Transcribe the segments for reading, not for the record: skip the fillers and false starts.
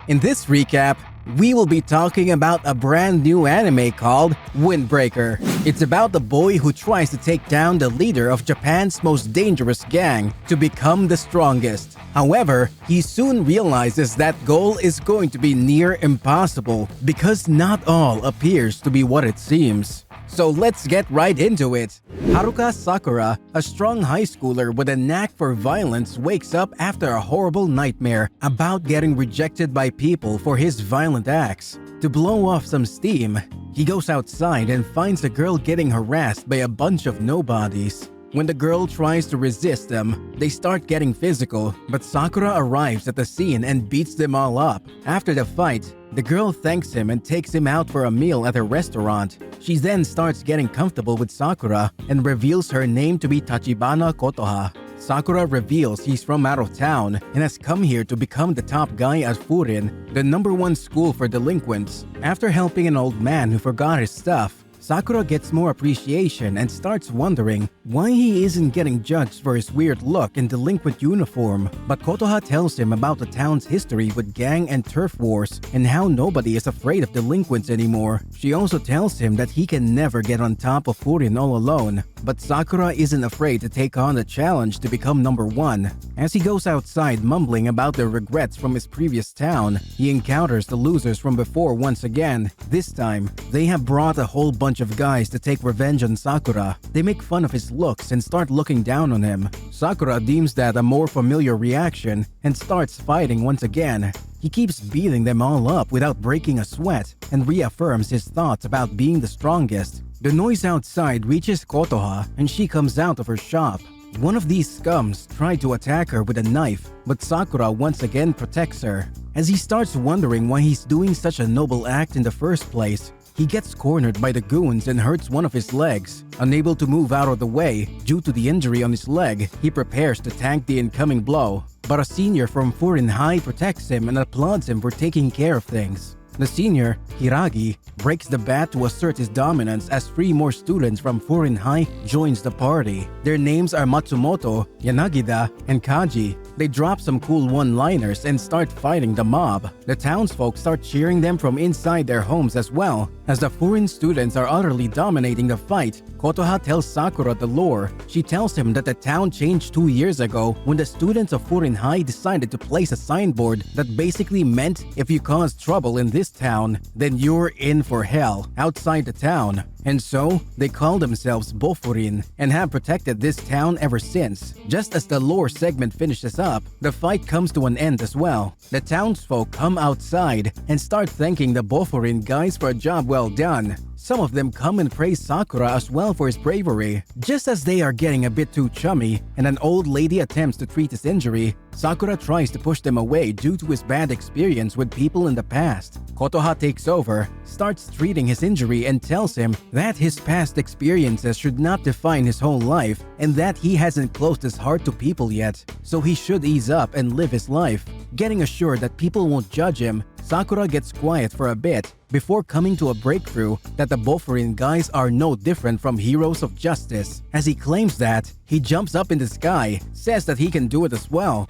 In this recap, we will be talking about a brand new anime called Windbreaker. It's about the boy who tries to take down the leader of Japan's most dangerous gang to become the strongest. However, he soon realizes that goal is going to be near impossible because not all appears to be what it seems. So let's get right into it. Haruka Sakura, a strong high schooler with a knack for violence, wakes up after a horrible nightmare about getting rejected by people for his violent acts. To blow off some steam, he goes outside and finds a girl getting harassed by a bunch of nobodies. When the girl tries to resist them, they start getting physical, but Sakura arrives at the scene and beats them all up. After the fight, the girl thanks him and takes him out for a meal at a restaurant. She then starts getting comfortable with Sakura and reveals her name to be Tachibana Kotoha. Sakura reveals he's from out of town and has come here to become the top guy at Furin, the #1 school for delinquents. After helping an old man who forgot his stuff, Sakura gets more appreciation and starts wondering why he isn't getting judged for his weird look and delinquent uniform. But Kotoha tells him about the town's history with gang and turf wars and how nobody is afraid of delinquents anymore. She also tells him that he can never get on top of Furin all alone. But Sakura isn't afraid to take on the challenge to become #1. As he goes outside mumbling about the regrets from his previous town, he encounters the losers from before once again. This time, they have brought a whole bunch of guys to take revenge on Sakura. They make fun of his looks and start looking down on him. Sakura deems that a more familiar reaction and starts fighting once again. He keeps beating them all up without breaking a sweat and reaffirms his thoughts about being the strongest. The noise outside reaches Kotoha and she comes out of her shop. One of these scums tried to attack her with a knife, but Sakura once again protects her. As he starts wondering why he's doing such a noble act in the first place, he gets cornered by the goons and hurts one of his legs. Unable to move out of the way due to the injury on his leg, he prepares to tank the incoming blow. But a senior from Furin High protects him and applauds him for taking care of things. The senior, Hiragi, breaks the bat to assert his dominance as 3 more students from Furin High joins the party. Their names are Matsumoto, Yanagida, and Kaji. They drop some cool one-liners and start fighting the mob. The townsfolk start cheering them from inside their homes as well. As the Furin students are utterly dominating the fight, Kotoha tells Sakura the lore. She tells him that the town changed 2 years ago when the students of Furin High decided to place a signboard that basically meant if you cause trouble in this town, then you're in for hell outside the town. And so, they call themselves Bofurin and have protected this town ever since. Just as the lore segment finishes up, the fight comes to an end as well. The townsfolk come outside and start thanking the Bofurin guys for a job well done. Some of them come and praise Sakura as well for his bravery. Just as they are getting a bit too chummy and an old lady attempts to treat his injury, Sakura tries to push them away due to his bad experience with people in the past. Kotoha takes over, starts treating his injury and tells him that his past experiences should not define his whole life and that he hasn't closed his heart to people yet, so he should ease up and live his life. Getting assured that people won't judge him, Sakura gets quiet for a bit before coming to a breakthrough that the Bofurin guys are no different from heroes of justice. As he claims that, he jumps up in the sky, says that he can do it as well,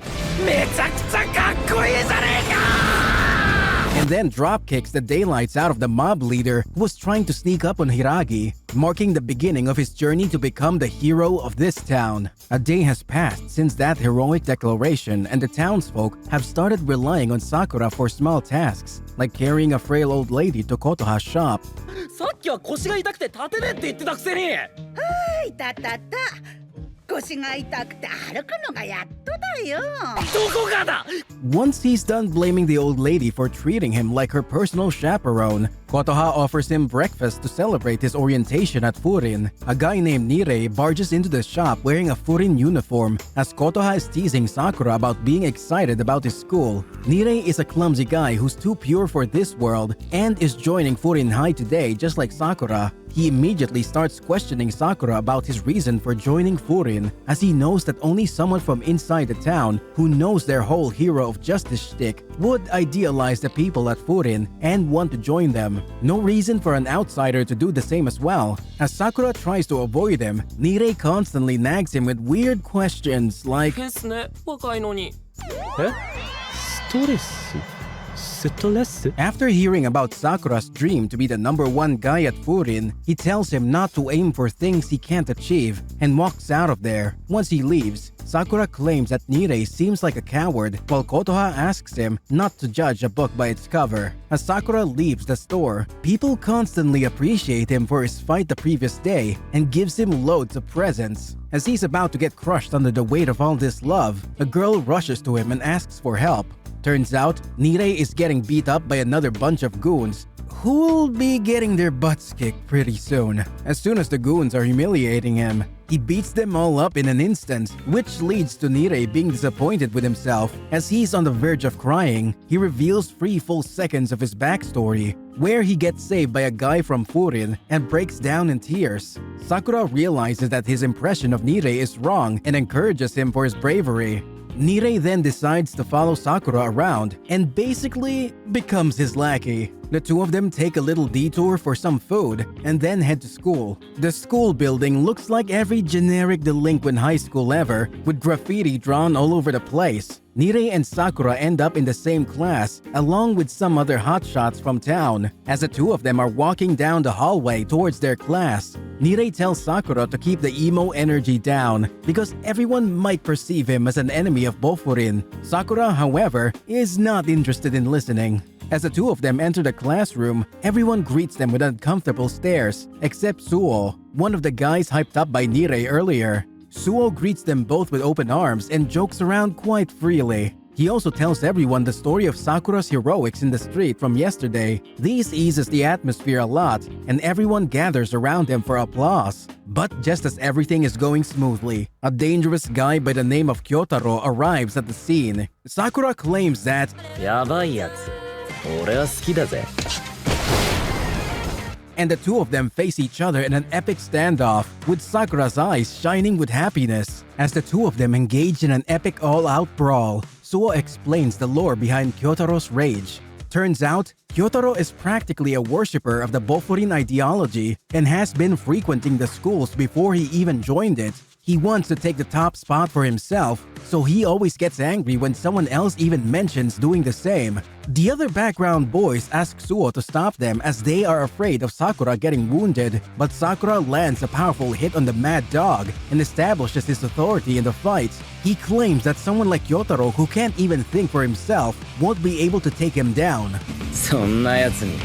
and then dropkicks the daylights out of the mob leader who was trying to sneak up on Hiragi, marking the beginning of his journey to become the hero of this town. A day has passed since that heroic declaration and the townsfolk have started relying on Sakura for small tasks, like carrying a frail old lady to Kotoha's shop. さっきは腰が痛くて立てねえって言ってたくせに。いたたた。腰が痛くて歩くのがやっとだよ。どこがだ。 Once he's done blaming the old lady for treating him like her personal chaperone, Kotoha offers him breakfast to celebrate his orientation at Furin. A guy named Nirei barges into the shop wearing a Furin uniform as Kotoha is teasing Sakura about being excited about his school. Nirei is a clumsy guy who's too pure for this world and is joining Furin High today just like Sakura. He immediately starts questioning Sakura about his reason for joining Furin, as he knows that only someone from inside the town who knows their whole hero of justice shtick would idealize the people at Furin and want to join them. No reason for an outsider to do the same as well. As Sakura tries to avoid him, Nirei constantly nags him with weird questions like, ですね、若いのに。え？ストレス？ストレス After hearing about Sakura's dream to be the #1 guy at Furin, he tells him not to aim for things he can't achieve and walks out of there. Once he leaves, Sakura claims that Nirei seems like a coward, while Kotoha asks him not to judge a book by its cover. As Sakura leaves the store, people constantly appreciate him for his fight the previous day and gives him loads of presents. As he's about to get crushed under the weight of all this love, a girl rushes to him and asks for help. Turns out, Nirei is getting beat up by another bunch of goons who'll be getting their butts kicked pretty soon. As soon as the goons are humiliating him, he beats them all up in an instant, which leads to Nirei being disappointed with himself. As he's on the verge of crying, he reveals 3 full seconds of his backstory, where he gets saved by a guy from Furin and breaks down in tears. Sakura realizes that his impression of Nirei is wrong and encourages him for his bravery. Nirei then decides to follow Sakura around and basically becomes his lackey. The two of them take a little detour for some food and then head to school. The school building looks like every generic delinquent high school ever, with graffiti drawn all over the place. Nirei and Sakura end up in the same class, along with some other hotshots from town. As the two of them are walking down the hallway towards their class, Nirei tells Sakura to keep the emo energy down because everyone might perceive him as an enemy of Bofurin. Sakura, however, is not interested in listening. As the two of them enter the classroom, everyone greets them with uncomfortable stares, except Suo, one of the guys hyped up by Nirei earlier. Suo greets them both with open arms and jokes around quite freely. He also tells everyone the story of Sakura's heroics in the street from yesterday. This eases the atmosphere a lot, and everyone gathers around him for applause. But just as everything is going smoothly, a dangerous guy by the name of Kyotaro arrives at the scene. Sakura claims that やばいやつ俺は好きだぜ and the two of them face each other in an epic standoff, with Sakura's eyes shining with happiness. As the two of them engage in an epic all-out brawl, Suo explains the lore behind Kyotaro's rage. Turns out, Kyotaro is practically a worshipper of the Bofurin ideology and has been frequenting the schools before he even joined it. He wants to take the top spot for himself, so he always gets angry when someone else even mentions doing the same. The other background boys ask Suo to stop them as they are afraid of Sakura getting wounded, but Sakura lands a powerful hit on the mad dog and establishes his authority in the fight. He claims that someone like Kyotaro, who can't even think for himself, won't be able to take him down. そんなやつに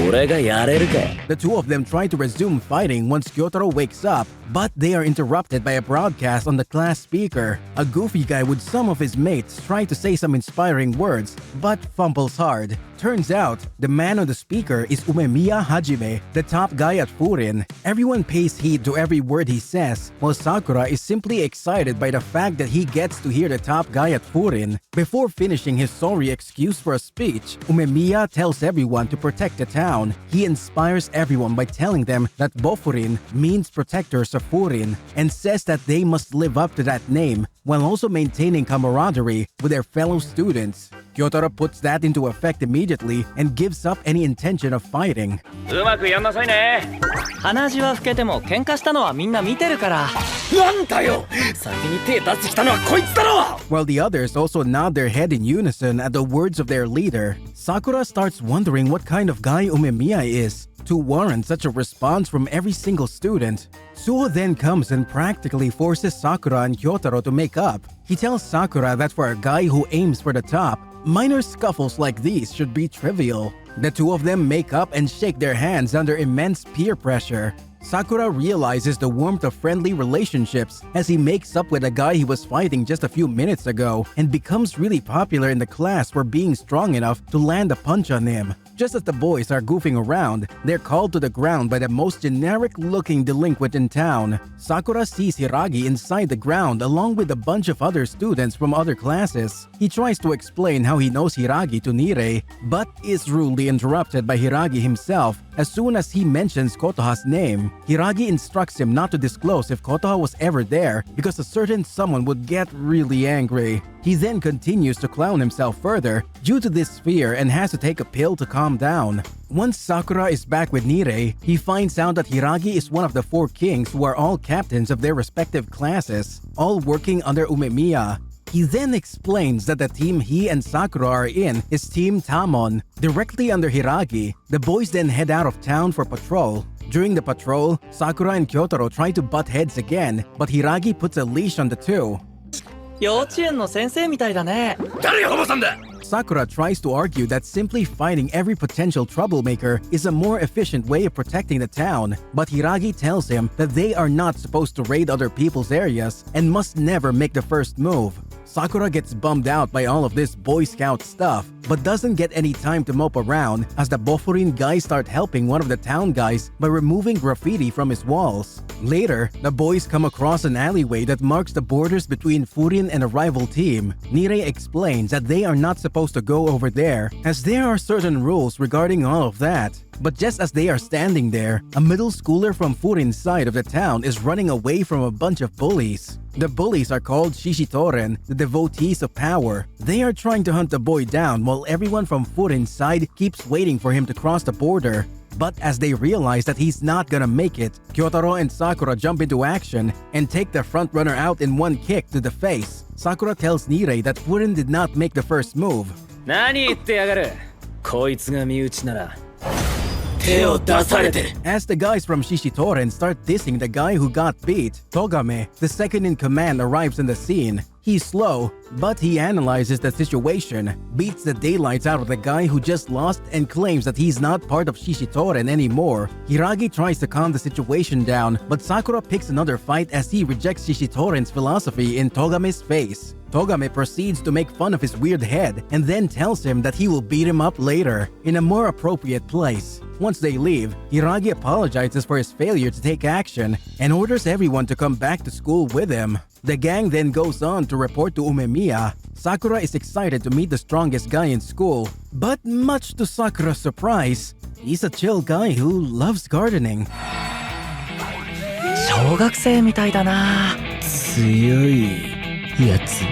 俺がやれるか The two of them try to resume fighting once Kyotaro wakes up, but they are interrupted by a broadcast on the class speaker. A goofy guy with some of his mates try to say some inspiring words, but fumbles hard. Turns out, the man on the speaker is Umemiya Hajime, the top guy at Furin. Everyone pays heed to every word he says, while Sakura is simply excited by the fact that he gets to hear the top guy at Furin. Before finishing his sorry excuse for a speech, Umemiya tells everyone to protect the town. He inspires everyone by telling them that Bofurin means protectors of Furin and says that they must live up to that name while also maintaining camaraderie with their fellow students. Kyotaro puts that into effect immediately and gives up any intention of fighting. うまくやんなさいね鼻血は吹けても喧嘩したのはみんな見てるからなんだよ先に手出してきたのはこいつだろ While the others also nod their head in unison at the words of their leader, Sakura starts wondering what kind of guy Umemiya is to warrant such a response from every single student. Suo then comes and practically forces Sakura and Kyotaro to make up. He tells Sakura that for a guy who aims for the top, minor scuffles like these should be trivial. The two of them make up and shake their hands under immense peer pressure. Sakura realizes the warmth of friendly relationships as he makes up with a guy he was fighting just a few minutes ago and becomes really popular in the class for being strong enough to land a punch on him. Just as the boys are goofing around, they're called to the ground by the most generic-looking delinquent in town. Sakura sees Hiragi inside the ground along with a bunch of other students from other classes. He tries to explain how he knows Hiragi to Nirei, but is rudely interrupted by Hiragi himself as soon as he mentions Kotoha's name. Hiragi instructs him not to disclose if Kotoha was ever there because a certain someone would get really angry. He then continues to clown himself further due to this fear and has to take a pill to calm down. Once Sakura is back with Nirei, he finds out that Hiragi is one of the 4 kings who are all captains of their respective classes, all working under Umemiya. He then explains that the team he and Sakura are in is Team Tamon, directly under Hiragi. The boys then head out of town for patrol. During the patrol, Sakura and Kyotaro try to butt heads again, but Hiragi puts a leash on the two. 幼稚園の先生みたいだね。 誰が保護さんだ。 Sakura tries to argue that simply fighting every potential troublemaker is a more efficient way of protecting the town, but Hiragi tells him that they are not supposed to raid other people's areas and must never make the first move. Sakura gets bummed out by all of this Boy Scout stuff, but doesn't get any time to mope around as the Bofurin guys start helping one of the town guys by removing graffiti from his walls. Later, the boys come across an alleyway that marks the borders between Furin and a rival team. Nire explains that they are not supposed to go over there, as there are certain rules regarding all of that. But just as they are standing there, a middle schooler from Furin's side of the town is running away from a bunch of bullies. The bullies are called Shishitoren, the devotees of power. They are trying to hunt the boy down while everyone from Furin's side keeps waiting for him to cross the border. But as they realize that he's not gonna make it, Kyotaro and Sakura jump into action and take the frontrunner out in one kick to the face. Sakura tells Nire that Furin did not make the first move. 何言ってやがる。こいつが身内なら手を出されてる。 As the guys from Shishitoren start dissing the guy who got beat, Togame, the second in command, arrives on the scene. He's slow, but he analyzes the situation, beats the daylights out of the guy who just lost and claims that he's not part of Shishitoren anymore. Hiragi tries to calm the situation down, but Sakura picks another fight as he rejects Shishitoren's philosophy in Togame's face. Togame proceeds to make fun of his weird head and then tells him that he will beat him up later, in a more appropriate place. Once they leave, Hiragi apologizes for his failure to take action and orders everyone to come back to school with him. The gang then goes on to report to Umemiya. Sakura is excited to meet the strongest guy in school, but much to Sakura's surprise, he's a chill guy who loves gardening. 小学生みたいだな。強いやつ。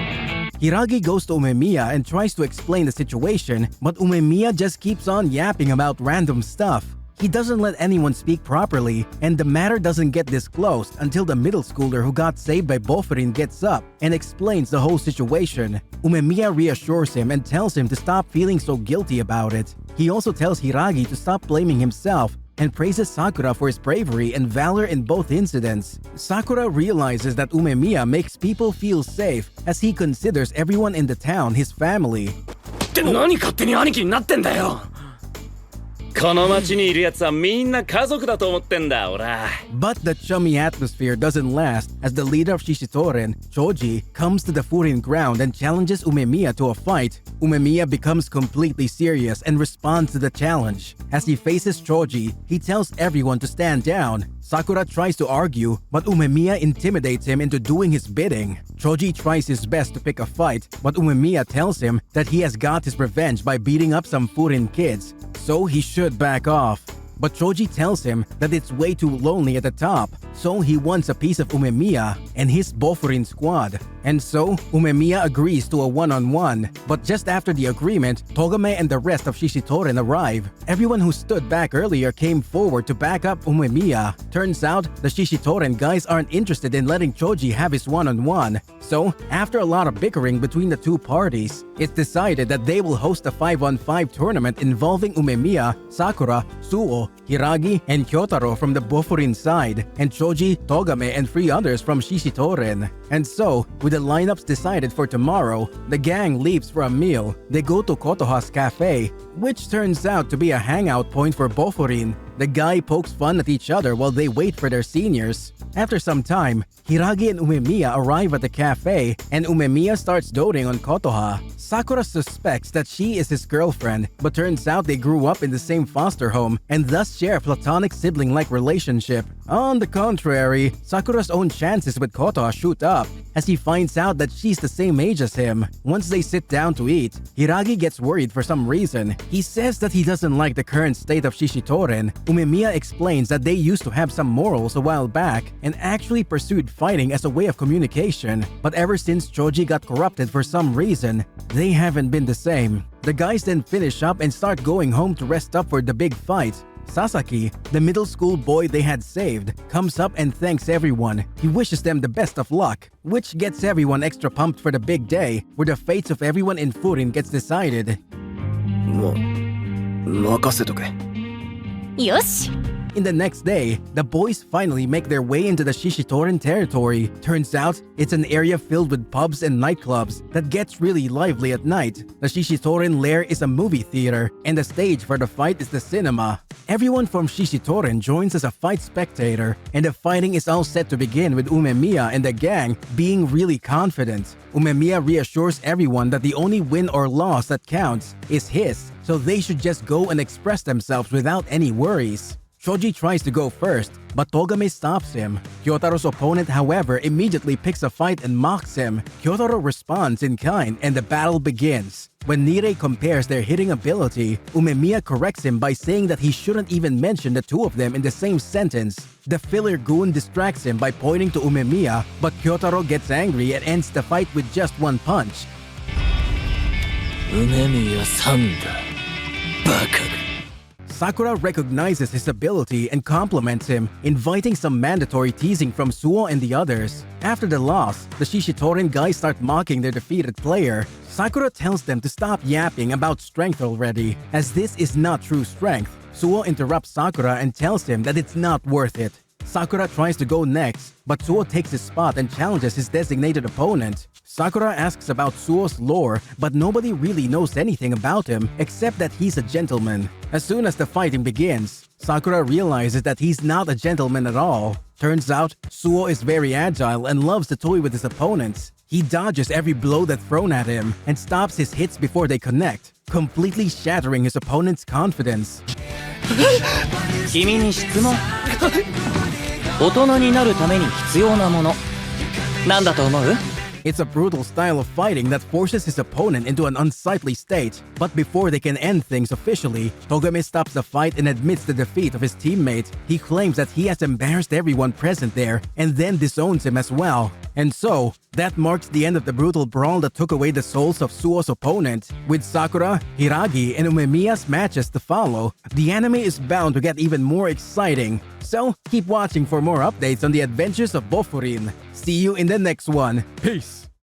Hiragi goes to Umemiya and tries to explain the situation, but Umemiya just keeps on yapping about random stuff. He doesn't let anyone speak properly, and the matter doesn't get disclosed until the middle schooler who got saved by Bofurin gets up and explains the whole situation. Umemiya reassures him and tells him to stop feeling so guilty about it. He also tells Hiragi to stop blaming himself and praises Sakura for his bravery and valor in both incidents. Sakura realizes that Umemiya makes people feel safe as he considers everyone in the town his family. って何勝手に兄貴になってんだよ。この町にいるやつはみんな家族だと思ってんだ、俺。But the chummy atmosphere doesn't last as the leader of Shishitoren, Choji, comes to the Furin ground and challenges Umemiya to a fight. Umemiya becomes completely serious and responds to the challenge. As he faces Choji, he tells everyone to stand down. Sakura tries to argue, but Umemiya intimidates him into doing his bidding. Choji tries his best to pick a fight, but Umemiya tells him that he has got his revenge by beating up some Furin kids, so he should back off. But Choji tells him that it's way too lonely at the top, so he wants a piece of Umemiya and his Bofurin squad. And so, Umemiya agrees to a one-on-one, but just after the agreement, Togame and the rest of Shishitoren arrive. Everyone who stood back earlier came forward to back up Umemiya. Turns out, the Shishitoren guys aren't interested in letting Choji have his one-on-one. So, after a lot of bickering between the two parties, it's decided that they will host a 5-on-5 tournament involving Umemiya, Sakura, Suo, Hiragi, and Kyotaro from the Bofurin side, and Choji, Togame, and 3 others from Shishitoren. And so, with the lineups decided for tomorrow, the gang leaves for a meal. They go to Kotoha's cafe, which turns out to be a hangout point for Bofurin. The guy pokes fun at each other while they wait for their seniors. After some time, Hiragi and Umemiya arrive at the cafe, and Umemiya starts doting on Kotoha. Sakura suspects that she is his girlfriend, but turns out they grew up in the same foster home and thus share a platonic sibling-like relationship. On the contrary, Sakura's own chances with Kotoha shoot up as he finds out that she's the same age as him. Once they sit down to eat, Hiragi gets worried for some reason. He says that he doesn't like the current state of Shishitoren. Umemiya explains that they used to have some morals a while back and actually pursued fighting as a way of communication, but ever since Choji got corrupted for some reason, they haven't been the same. The guys then finish up and start going home to rest up for the big fight. Sasaki, the middle school boy they had saved, comes up and thanks everyone. He wishes them the best of luck, which gets everyone extra pumped for the big day where the fates of everyone in Furin gets decided. 任せとけ。よし。 In the next day, the boys finally make their way into the Shishitoren territory. Turns out, it's an area filled with pubs and nightclubs that gets really lively at night. The Shishitoren lair is a movie theater, and the stage for the fight is the cinema. Everyone from Shishitoren joins as a fight spectator, and the fighting is all set to begin with Umemiya and the gang being really confident. Umemiya reassures everyone that the only win or loss that counts is his, so they should just go and express themselves without any worries. Shoji tries to go first, but Togame stops him. Kyotaro's opponent, however, immediately picks a fight and mocks him. Kyotaro responds in kind and the battle begins. When Nirei compares their hitting ability, Umemiya corrects him by saying that he shouldn't even mention the two of them in the same sentence. The filler goon distracts him by pointing to Umemiya, but Kyotaro gets angry and ends the fight with just one punch. 梅宮さんだ。バカが。 Sakura recognizes his ability and compliments him, inviting some mandatory teasing from Suo and the others. After the loss, the Shishitoren guys start mocking their defeated player. Sakura tells them to stop yapping about strength already, as this is not true strength. Suo interrupts Sakura and tells him that it's not worth it. Sakura tries to go next, but Suo takes his spot and challenges his designated opponent. Sakura asks about Suo's lore, but nobody really knows anything about him except that he's a gentleman. As soon as the fighting begins, Sakura realizes that he's not a gentleman at all. Turns out, Suo is very agile and loves to toy with his opponents. He dodges every blow that's thrown at him and stops his hits before they connect, completely shattering his opponent's confidence. 君に質問。大人になるために必要なもの。なんだと思う？ It's a brutal style of fighting that forces his opponent into an unsightly state. But before they can end things officially, Togame stops the fight and admits the defeat of his teammate. He claims that he has embarrassed everyone present there and then disowns him as well. And so, that marks the end of the brutal brawl that took away the souls of Suo's opponent. With Sakura, Hiragi, and Umemiya's matches to follow, the anime is bound to get even more exciting. So, keep watching for more updates on the adventures of Bofurin. See you in the next one. Peace!